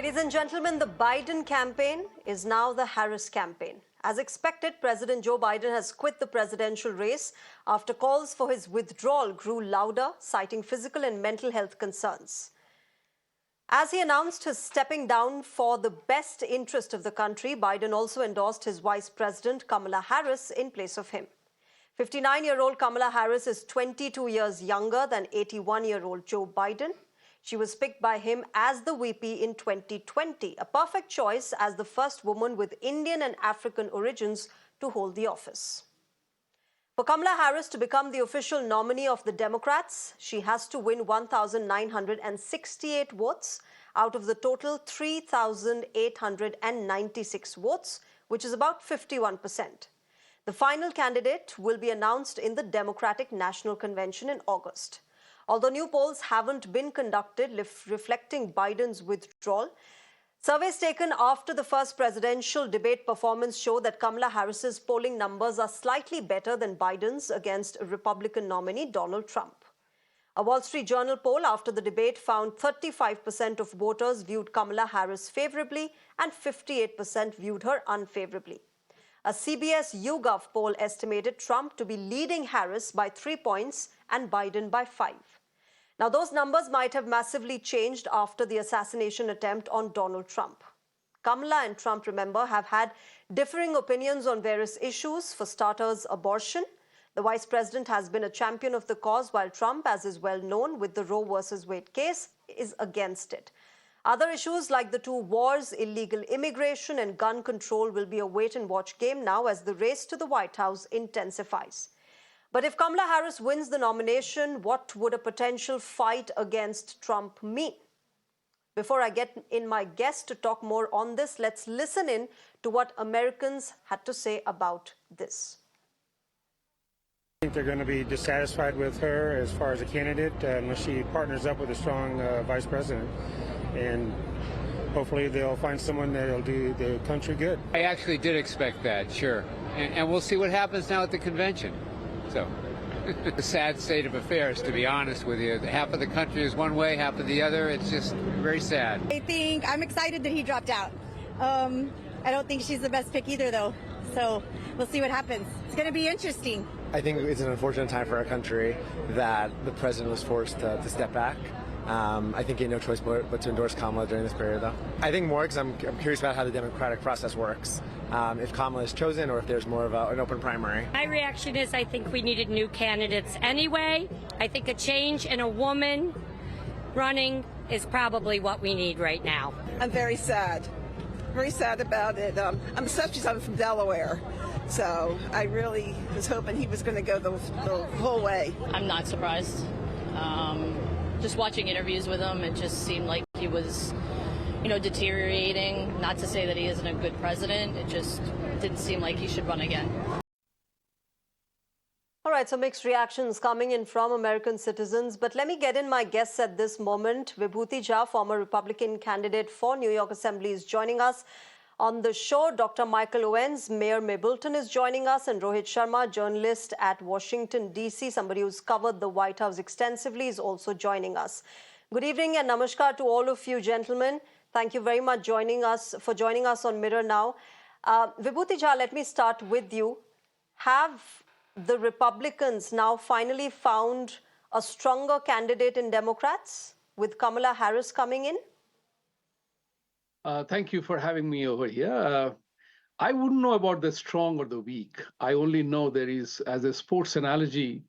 Ladies and gentlemen, the Biden campaign is now the Harris campaign. As expected, President Joe Biden has quit the presidential race after calls for his withdrawal grew louder, citing physical and mental health concerns. As he announced his stepping down for the best interest of the country, Biden also endorsed his vice president, Kamala Harris, in place of him. 59-year-old Kamala Harris is 22 years younger than 81-year-old Joe Biden. She was picked by him as the VP in 2020, a perfect choice as the first woman with Indian and African origins to hold the office. For Kamala Harris to become the official nominee of the Democrats, she has to win 1,968 votes out of the total 3,896 votes, which is about 51%. The final candidate will be announced in the Democratic National Convention in August. Although new polls haven't been conducted reflecting Biden's withdrawal, surveys taken after the first presidential debate performance show that Kamala Harris's polling numbers are slightly better than Biden's against Republican nominee Donald Trump. A Wall Street Journal poll after the debate found 35% of voters viewed Kamala Harris favorably and 58% viewed her unfavorably. A CBS YouGov poll estimated Trump to be leading Harris by 3 points and Biden by 5. Now, those numbers might have massively changed after the assassination attempt on Donald Trump. Kamala and Trump, remember, have had differing opinions on various issues. For starters, abortion. The vice president has been a champion of the cause, while Trump, as is well known with the Roe versus Wade case, is against it. Other issues like the two wars, illegal immigration and gun control will be a wait-and-watch game now as the race to the White House intensifies. But if Kamala Harris wins the nomination, what would a potential fight against Trump mean? Before I get in my guest to talk more on this, let's listen in to what Americans had to say about this. I think they're going to be dissatisfied with her as far as a candidate unless she partners up with a strong vice president. And hopefully they'll find someone that'll do the country good. I actually did expect that, sure. And we'll see what happens now at the convention. So, a sad state of affairs, to be honest with you. Half of the country is one way, half of the other. It's just very sad. I'm excited that he dropped out. I don't think she's the best pick either, though. So we'll see what happens. It's going to be interesting. I think it's an unfortunate time for our country that the president was forced to step back. I think he had no choice but to endorse Kamala during this period, though. I think more because I'm curious about how the democratic process works. If Kamala is chosen or if there's more of an open primary. My reaction is I think we needed new candidates anyway. I think a change in a woman running is probably what we need right now. I'm very sad about it. I'm from Delaware, so I really was hoping he was going to go the whole way. I'm not surprised. Just watching interviews with him, it just seemed like he was, deteriorating. Not to say that he isn't a good president. It just didn't seem like he should run again. All right, so mixed reactions coming in from American citizens. But let me get in my guests at this moment. Vibhuti Jha, former Republican candidate for New York Assembly, is joining us on the show. Dr. Michael Owens, Mayor Mableton, is joining us, and Rohit Sharma, journalist at Washington, D.C., somebody who's covered the White House extensively, is also joining us. Good evening and namaskar to all of you gentlemen. Thank you very much for joining us on Mirror Now. Vibhuti Jha, let me start with you. Have the Republicans now finally found a stronger candidate in Democrats with Kamala Harris coming in? Thank you for having me over here. I wouldn't know about the strong or the weak. I only know there is, as a sports analogy,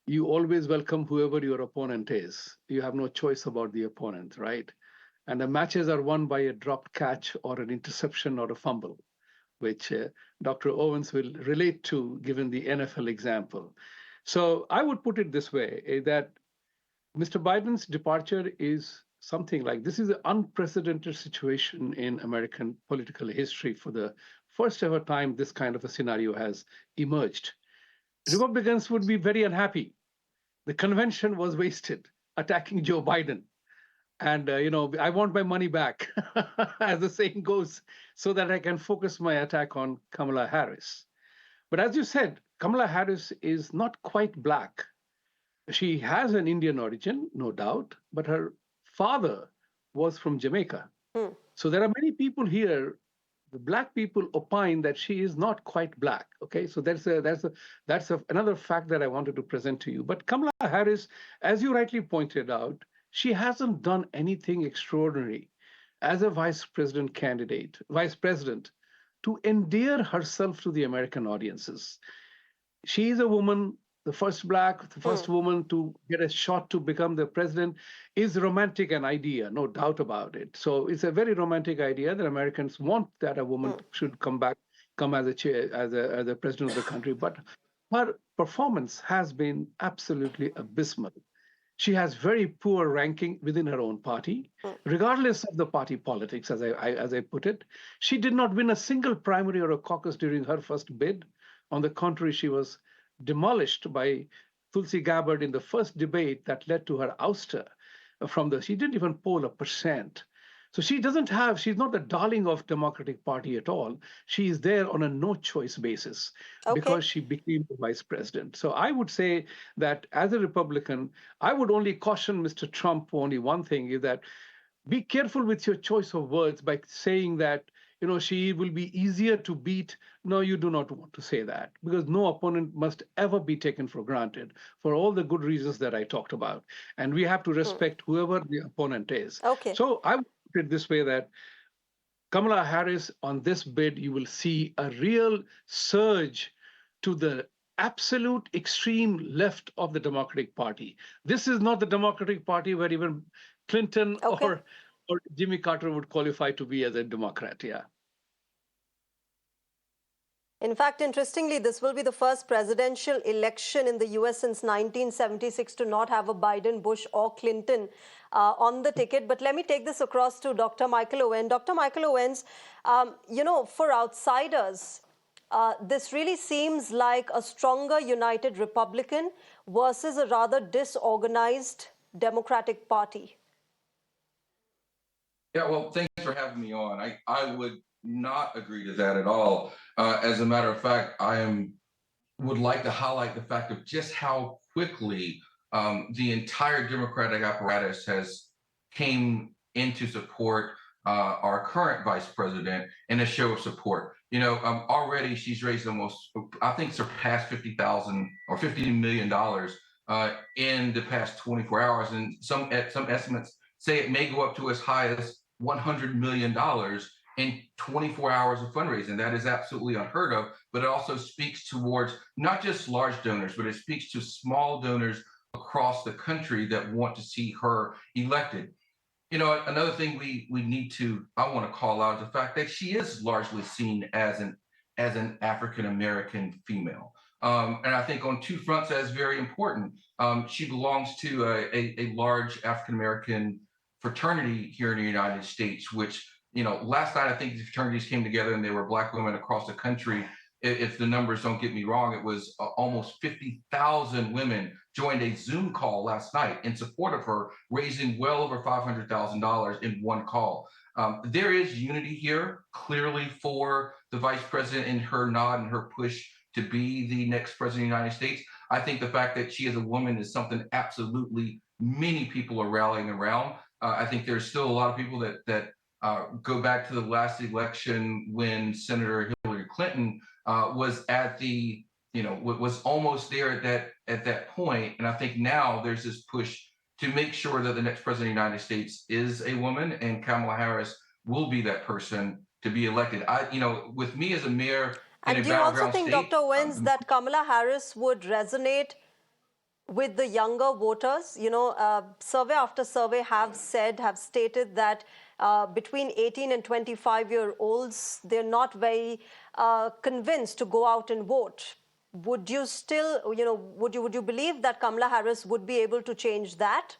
you always welcome whoever your opponent is. You have no choice about the opponent, right? And the matches are won by a dropped catch or an interception or a fumble, which Dr. Owens will relate to given the NFL example. So I would put it this way, that Mr. Biden's departure is something like, this is an unprecedented situation in American political history. For the first ever time, this kind of a scenario has emerged. Republicans would be very unhappy. The convention was wasted attacking Joe Biden. And, I want my money back, as the saying goes, so that I can focus my attack on Kamala Harris. But as you said, Kamala Harris is not quite black. She has an Indian origin, no doubt, but her father was from Jamaica. So there are many people here, the black people opine that she is not quite black. Okay, so another fact that I wanted to present to you. But Kamala Harris, as you rightly pointed out, she hasn't done anything extraordinary as a vice president, to endear herself to the American audiences. She is a woman, the first woman to get a shot to become the president, is romantic an idea, no doubt about it. So it's a very romantic idea that Americans want that a woman should come as a chair, as a president of the country. But her performance has been absolutely abysmal. She has very poor ranking within her own party, regardless of the party politics, as I put it. She did not win a single primary or a caucus during her first bid. On the contrary, she was demolished by Tulsi Gabbard in the first debate that led to her ouster she didn't even poll a percent. So she's not the darling of Democratic Party at all. She is there on a no choice basis because she became the vice president. So I would say that as a Republican, I would only caution Mr. Trump for only one thing, is that be careful with your choice of words by saying that, she will be easier to beat. No, you do not want to say that, because no opponent must ever be taken for granted for all the good reasons that I talked about. And we have to respect whoever the opponent is. So I would put it this way, that Kamala Harris, on this bid, you will see a real surge to the absolute extreme left of the Democratic Party. This is not the Democratic Party where even Clinton or Jimmy Carter would qualify to be as a Democrat. Yeah. In fact, interestingly, this will be the first presidential election in the US since 1976 to not have a Biden, Bush, or Clinton on the ticket. But let me take this across to Dr. Michael Owens. Dr. Michael Owens, for outsiders, this really seems like a stronger united Republican versus a rather disorganized Democratic Party. Yeah, well, thanks for having me on. I would not agree to that at all. As a matter of fact, would like to highlight the fact of just how quickly the entire Democratic apparatus has came in to support our current vice president in a show of support. Already she's raised almost, I think, surpassed $50,000 or $50 million in the past 24 hours, and some estimates say it may go up to as high as $100 million in 24 hours of fundraising. That is absolutely unheard of, but it also speaks towards not just large donors, but it speaks to small donors across the country that want to see her elected. Another thing I want to call out is the fact that she is largely seen as an African-American female. And I think on two fronts, that's very important. She belongs to a large African-American fraternity here in the United States, which, last night I think the fraternities came together and there were Black women across the country. If the numbers don't get me wrong, it was almost 50,000 women joined a Zoom call last night in support of her, raising well over $500,000 in one call. There is unity here, clearly, for the vice president in her nod and her push to be the next president of the United States. I think the fact that she is a woman is something absolutely many people are rallying around. I think there's still a lot of people that go back to the last election when Senator Hillary Clinton was was almost there at that point. And I think now there's this push to make sure that the next president of the United States is a woman, and Kamala Harris will be that person to be elected. With me as a mayor in a battleground state. And do you also think, Dr. Owens, that Kamala Harris would resonate with the younger voters? Survey after survey have stated that between 18 and 25-year-olds, they're not very convinced to go out and vote. Would you still, would you believe that Kamala Harris would be able to change that?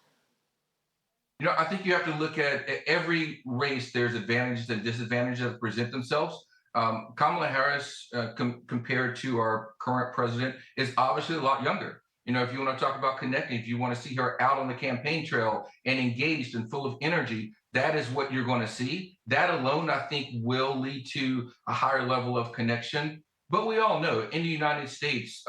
I think you have to look at every race. There's advantages and disadvantages that present themselves. Kamala Harris, compared to our current president, is obviously a lot younger. If you want to talk about connecting, if you want to see her out on the campaign trail and engaged and full of energy, that is what you're going to see. That alone, I think, will lead to a higher level of connection. But we all know in the United States,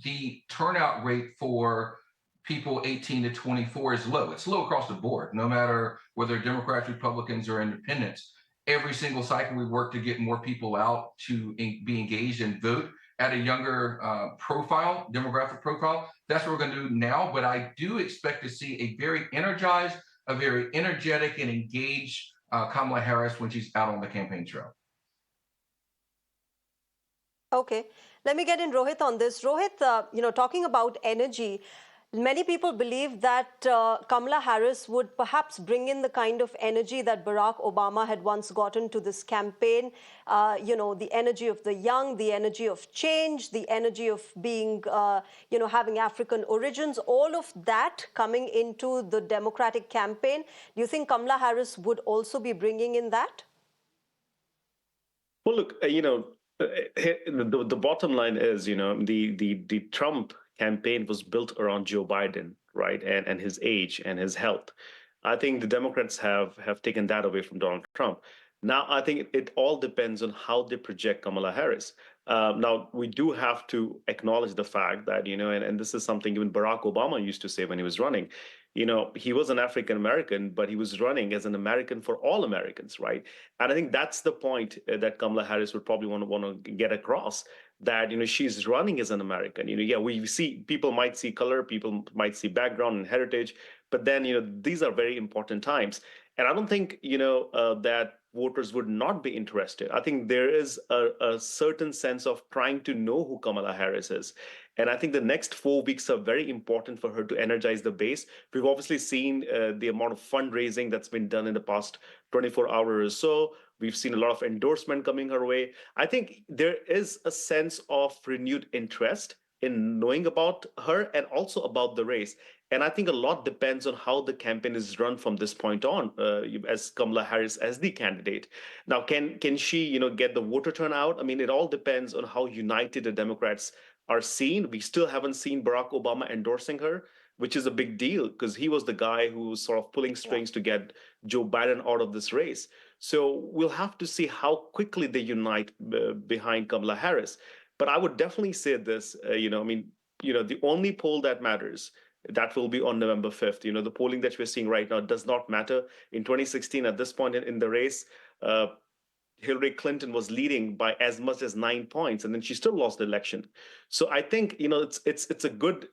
the turnout rate for people 18 to 24 is low. It's low across the board, no matter whether Democrats, Republicans, or independents. Every single cycle, we work to get more people out to be engaged and vote at a younger profile, demographic profile. That's what we're going to do now. But I do expect to see a very energized, a very energetic and engaged Kamala Harris when she's out on the campaign trail. Okay, let me get in Rohit on this. Rohit, talking about energy, many people believe that Kamala Harris would perhaps bring in the kind of energy that Barack Obama had once gotten to this campaign. The energy of the young, the energy of change, the energy of being, having African origins, all of that coming into the Democratic campaign. Do you think Kamala Harris would also be bringing in that? Well, look, the bottom line is, the Trump campaign was built around Joe Biden, right, and his age and his health. I think the Democrats have taken that away from Donald Trump. Now, I think it all depends on how they project Kamala Harris. Now, we do have to acknowledge the fact that, and this is something even Barack Obama used to say when he was running. He was an African American, but he was running as an American for all Americans, right? And I think that's the point that Kamala Harris would probably want to get across, that she's running as an American. We see people might see color, people might see background and heritage, but then these are very important times. And I don't think that voters would not be interested. I think there is a certain sense of trying to know who Kamala Harris is. And I think the next 4 weeks are very important for her to energize the base. We've obviously seen the amount of fundraising that's been done in the past 24 hours or so. We've seen a lot of endorsement coming her way. I think there is a sense of renewed interest in knowing about her and also about the race. And I think a lot depends on how the campaign is run from this point on, as Kamala Harris as the candidate. Now, can she, get the voter turnout? I mean, it all depends on how united the Democrats are seen. We still haven't seen Barack Obama endorsing her, which is a big deal because he was the guy who was sort of pulling strings to get Joe Biden out of this race. So we'll have to see how quickly they unite behind Kamala Harris. But I would definitely say this, the only poll that matters, that will be on November 5th. The polling that we're seeing right now does not matter. In 2016, at this point in the race, Hillary Clinton was leading by as much as 9 points, and then she still lost the election. So I think it's a good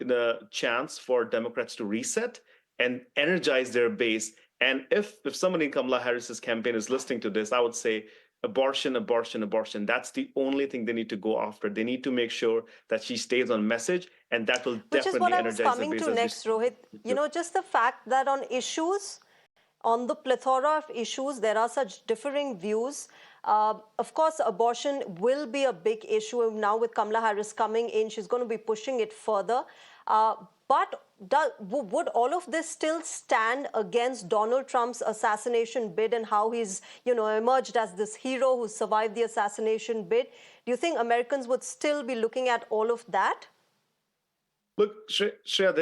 chance for Democrats to reset and energize their base. And if somebody in Kamala Harris's campaign is listening to this, I would say abortion, abortion, abortion. That's the only thing they need to go after. They need to make sure that she stays on message, and that will definitely energize the base. Which is what I was coming to next, Rohit. Just the fact that on the plethora of issues, there are such differing views. Of course, abortion will be a big issue. Now with Kamala Harris coming in, she's going to be pushing it further. But would all of this still stand against Donald Trump's assassination bid and how he's, emerged as this hero who survived the assassination bid? Do you think Americans would still be looking at all of that? Look, Shreya,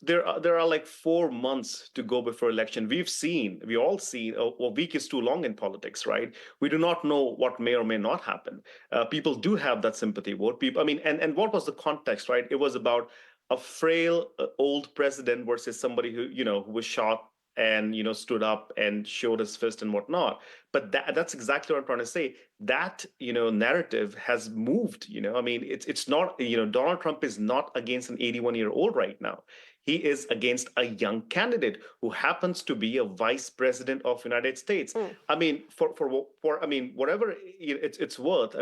there are like 4 months to go before election. We all seen, a week is too long in politics, right? We do not know what may or may not happen. People do have that sympathy vote. And what was the context, right? It was about a frail old president versus somebody who was shot and stood up and showed his fist and whatnot. But that's exactly what I'm trying to say. That narrative has moved. It's not. Donald Trump is not against an 81-year-old right now. He is against a young candidate who happens to be a vice president of the United States. Whatever it's worth.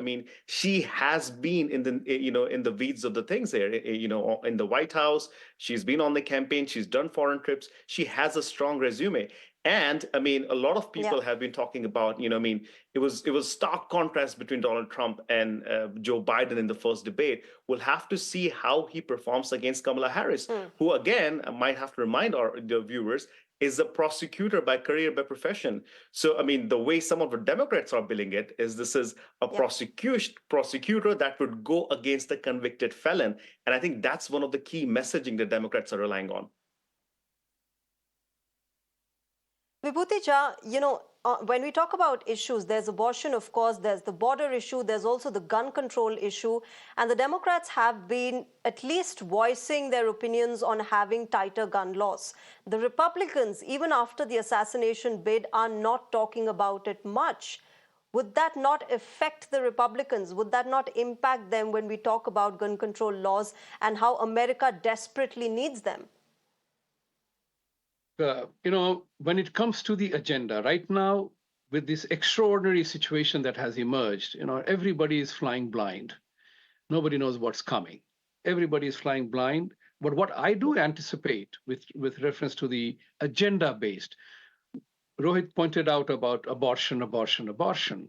She has been in the weeds of the things there. In the White House, she's been on the campaign. She's done foreign trips. She has a strong resume. And a lot of people have been talking about, it was stark contrast between Donald Trump and Joe Biden in the first debate. We'll have to see how he performs against Kamala Harris, who, again, I might have to remind the viewers, is a prosecutor by career, by profession. So, the way some of the Democrats are billing it is this is a prosecutor that would go against a convicted felon. And I think that's one of the key messaging that Democrats are relying on. Vibhuti Jha, when we talk about issues, there's abortion, of course, there's the border issue, there's also the gun control issue, and the Democrats have been at least voicing their opinions on having tighter gun laws. The Republicans, even after the assassination bid, are not talking about it much. Would that not affect the Republicans? Would that not impact them when we talk about gun control laws and how America desperately needs them? When it comes to the agenda right now, with this extraordinary situation that has emerged, everybody is flying blind. Nobody knows what's coming. Everybody is flying blind. But what I do anticipate with reference to the agenda-based, Rohit pointed out about abortion, abortion, abortion.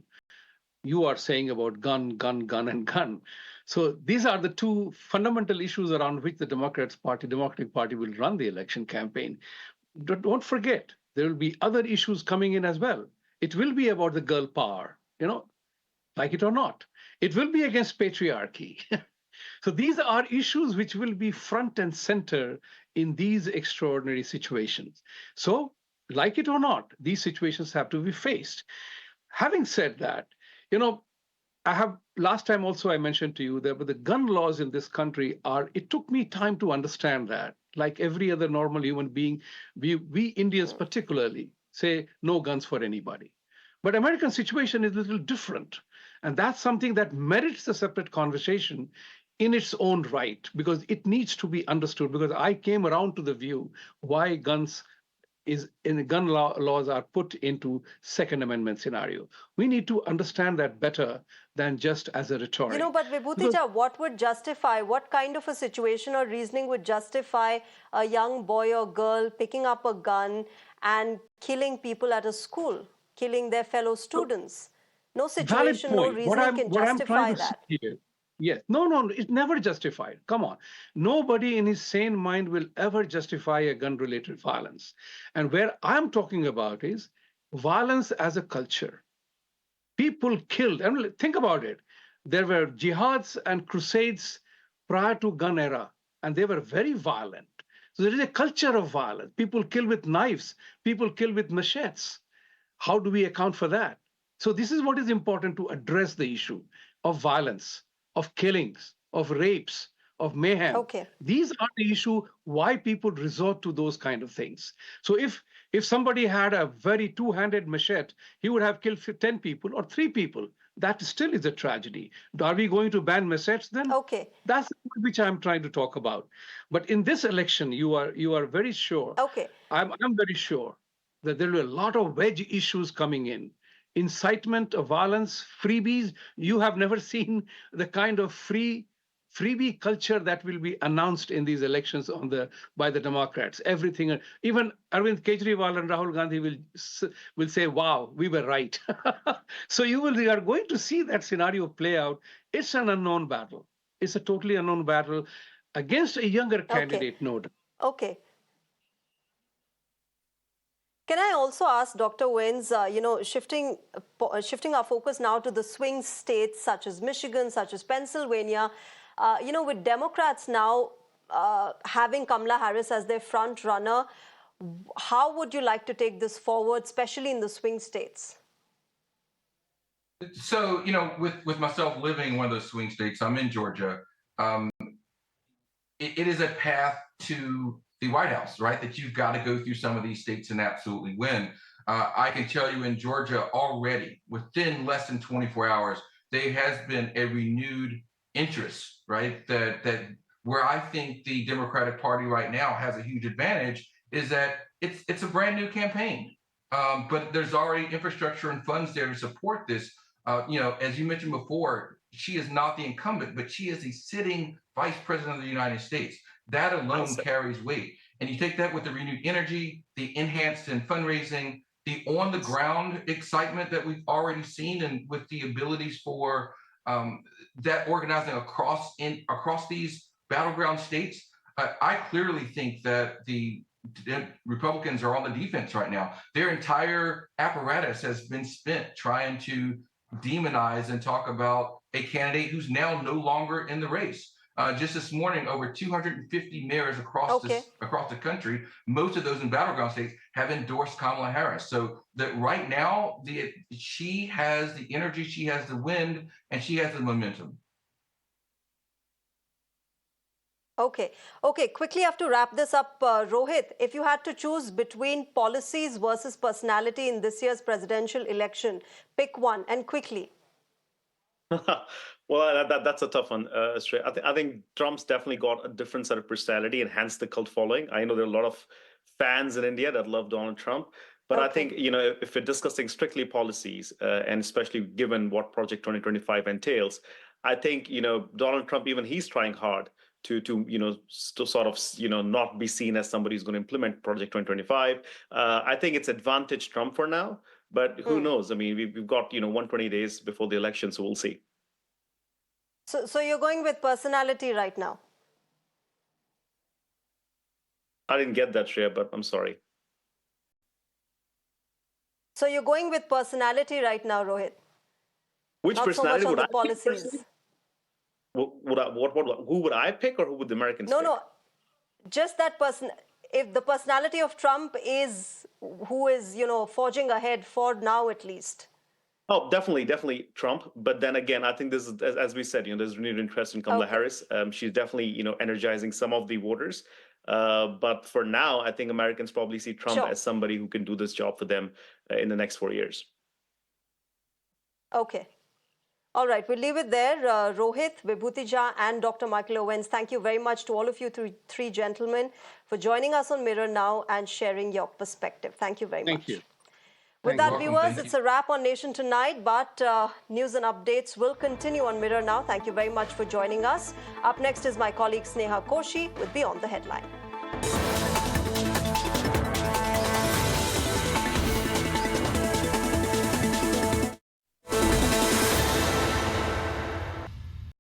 You are saying about gun, gun, gun, and gun. So these are the two fundamental issues around which the Democratic Party will run the election campaign. Don't forget, there will be other issues coming in as well. It will be about the girl power, like it or not. It will be against patriarchy. So these are issues which will be front and center in these extraordinary situations. So, like it or not, these situations have to be faced. Having said that, last time also I mentioned to you that the gun laws in this country it took me time to understand that. Like every other normal human being, we Indians particularly say no guns for anybody. But American situation is a little different. And that's something that merits a separate conversation in its own right, because it needs to be understood, because I came around to the view why gun laws are put into Second Amendment scenario. We need to understand that better than just as a rhetoric. But Vibhutija, what kind of a situation or reasoning would justify a young boy or girl picking up a gun and killing people at a school, killing their fellow students? No situation, no reasoning can justify that. Yes. No, it's never justified. Come on. Nobody in his sane mind will ever justify a gun-related violence. And where I'm talking about is violence as a culture. People killed. I mean, think about it. There were jihads and crusades prior to gun era, and they were very violent. So there is a culture of violence. People kill with knives. People kill with machetes. How do we account for that? So this is what is important to address the issue of violence, of killings, of rapes, of mayhem. Okay. These are the issue why people resort to those kind of things. So if somebody had a very two-handed machete, he would have killed 10 people or 3 people. That still is a tragedy. Are we going to ban machetes then? Okay. That's which I'm trying to talk about. But in this election, you are very sure. Okay. I'm very sure that there will be a lot of wedge issues coming in. Incitement of violence, freebies. You have never seen the kind of freebie culture that will be announced in these elections by the Democrats. Everything, even Arvind Kejriwal and Rahul Gandhi will say, "Wow, we were right." So you are going to see that scenario play out. It's an unknown battle. It's a totally unknown battle against a younger candidate. Okay. No doubt. Okay. Can I also ask Dr. Owens, shifting our focus now to the swing states such as Michigan, such as Pennsylvania, with Democrats now having Kamala Harris as their front runner, how would you like to take this forward, especially in the swing states? So, with myself living in one of those swing states, I'm in Georgia. It is a path to the White House, right? That you've got to go through some of these states and absolutely win. I can tell you in Georgia already, within less than 24 hours, there has been a renewed interest, right? That where I think the Democratic Party right now has a huge advantage is that it's a brand new campaign, but there's already infrastructure and funds there to support this. As you mentioned before, she is not the incumbent, but she is the sitting vice president of the United States. That alone carries weight. And you take that with the renewed energy, the enhanced in fundraising, the on-the-ground excitement that we've already seen, and with the abilities for that organizing across these battleground states, I clearly think that the Republicans are on the defense right now. Their entire apparatus has been spent trying to demonize and talk about a candidate who's now no longer in the race. Just this morning, over 250 mayors across the country, most of those in battleground states, have endorsed Kamala Harris. So that right now, she has the energy, she has the wind, and she has the momentum. Okay. Quickly have to wrap this up. Rohit, if you had to choose between policies versus personality in this year's presidential election, pick one and quickly. Well, that's a tough one, Shreya. I think Trump's definitely got a different set of personality and hence the cult following. I know there are a lot of fans in India that love Donald Trump. But I think, if we're discussing strictly policies, and especially given what Project 2025 entails, I think, Donald Trump, even he's trying hard to sort of, not be seen as somebody who's going to implement Project 2025. I think it's advantage Trump for now. But who knows? I mean, we've got 120 days before the election, so we'll see. So you're going with personality right now? I didn't get that, Shreya, but I'm sorry. So you're going with personality right now, Rohit? Which Not personality so much on would the I policies. Who would I pick, or who would the Americans pick? No, just that person. If the personality of Trump is who is, forging ahead for now at least. Oh, definitely Trump. But then again, I think this is, as we said, there's renewed interest in Kamala Harris. She's definitely, energizing some of the voters. But for now, I think Americans probably see Trump as somebody who can do this job for them in the next 4 years. Okay. All right, we'll leave it there. Rohit, Vibhutija, and Dr. Michael Owens, thank you very much to all of you three gentlemen for joining us on Mirror Now and sharing your perspective. Thank you very much. Thank you. With that, viewers, it's a wrap on Nation Tonight, but news and updates will continue on Mirror Now. Thank you very much for joining us. Up next is my colleague Sneha Koshi with Beyond the Headline.